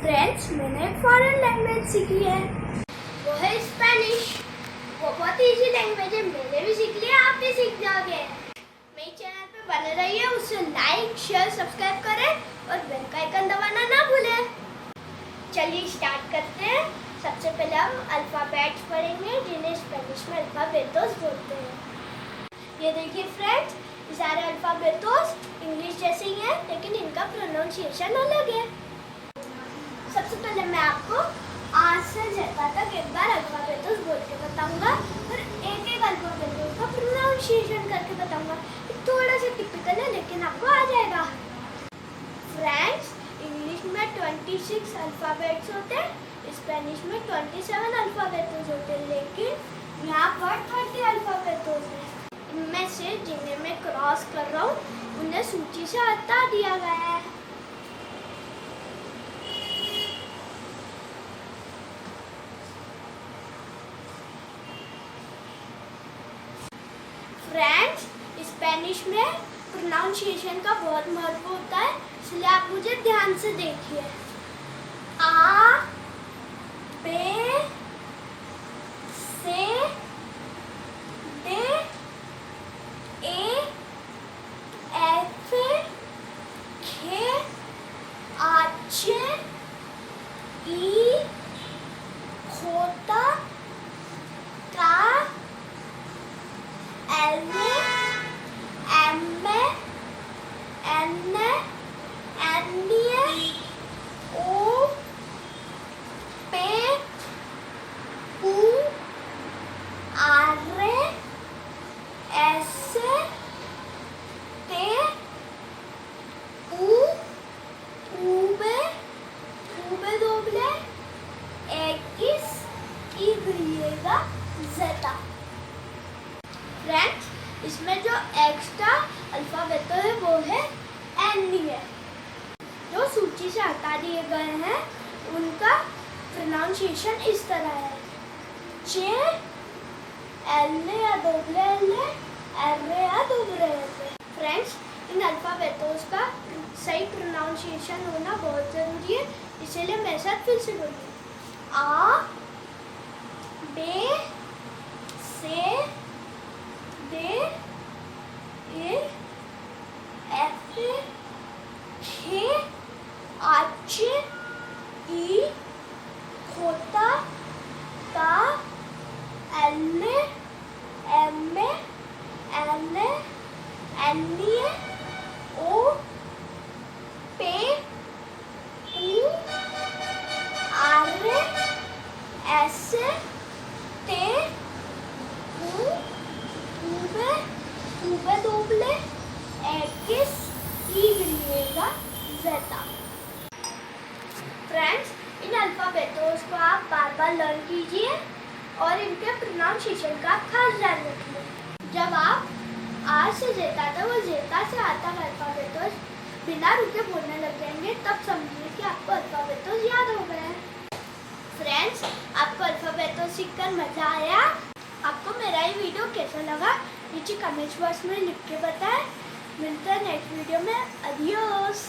Friends, मैंने एक foreign language सीखी है, वो है स्पेनिश। वो बहुत इजी लैंग्वेज है, मैंने भी सीख लिया, आप भी सीख जाओगे। मेरे चैनल पे बने रहिए, उससे लाइक शेयर सब्सक्राइब करें और बेल का आइकन दबाना ना भूलें। चलिए स्टार्ट करते हैं। सबसे पहले हम अल्फ़ाबेट्स पढ़ेंगे, जिन्हें स्पेनिश में अल्फ़ाबेटोस बोलते हैं। ये देखिए फ्रेंड्स, ये सारे अल्फ़ाबेटोस इंग्लिश जैसे ही हैं, लेकिन इनका प्रोनाउंसिएशन अलग है। सबसे पहले मैं आपको आज से जेता तक एक बार अल्फ़ाबेटोस बोल के बताऊंगा और एक एक अल्फ़ाबेटोस का प्रोनाउंसिएशन करके बताऊंगा। थोड़ा सा टिपिकल है, लेकिन आपको आ जाएगा। फ्रेंड्स, इंग्लिश में 26 अल्फ़ाबेट्स होते हैं, स्पेनिश में 27 अल्फ़ाबेटोस होते हैं, लेकिन यहाँ पर 30 अल्फ़ाबेटोस हैं। इनमें से जिन्हें मैं क्रॉस कर रहा हूँ, उन्हें सूची से हटा दिया गया है। फ्रेंड्स, स्पेनिश में प्रोनाउंसिएशन का बहुत महत्व होता है, इसलिए आप मुझे ध्यान से देखिए। आ, बे, से, दे, ए, एफ, खे, आचे, ई, खोता, का, एल, एम, एन, एन, ओ, पे, पू, आर, एस, ते, ऊ, ऊबे, ऊबे दोबले, एक्स, ई ग्रीएगा, जेटा। फ्रेंड्स, इसमें जो एक्स्ट्रा अल्फ़ाबेटो है वो है एन है। जो सूची से हटा दिए गए हैं उनका प्रोनाउंसिएशन इस तरह है: चे, एल या दोबले एल, एर या दोबले एर। फ्रेंड्स, इन अल्फ़ाबेटोस का सही प्रोनाउंसिएशन होना बहुत ज़रूरी है, इसीलिए मेरे साथ फिर से बोलिए। आ, बे, से, दे, ए, एफ, खे, आचे, ई, खोता, का, एल, एम, एन, एन, ओ, पे, ऊ, आर, एस, ते, ऊ, ऊबे, ऊबे दोबले, एक्स, ई ग्रीएगा, जेटा। फ्रेंड्स, इन अल्फ़ाबेटोस को आप बार बार लर्न कीजिए और इनके प्रोनाउंसिएशन का खास ध्यान रखिए। जब आप आज से जेता था वो जेता से आता अल्फ़ाबेटोस बिना रुके बोलने लग जाएंगे, तब समझिए कि आपको अल्फ़ाबेटोस याद हो गए हैं। फ्रेंड्स, आपको अल्फ़ाबेटोस सीखकर मज़ा आया? आपको मेरा ये वीडियो कैसा लगा नीचे कमेंट बॉक्स में लिख के बताएं। मिलते हैं नेक्स्ट वीडियो में। अडियोस।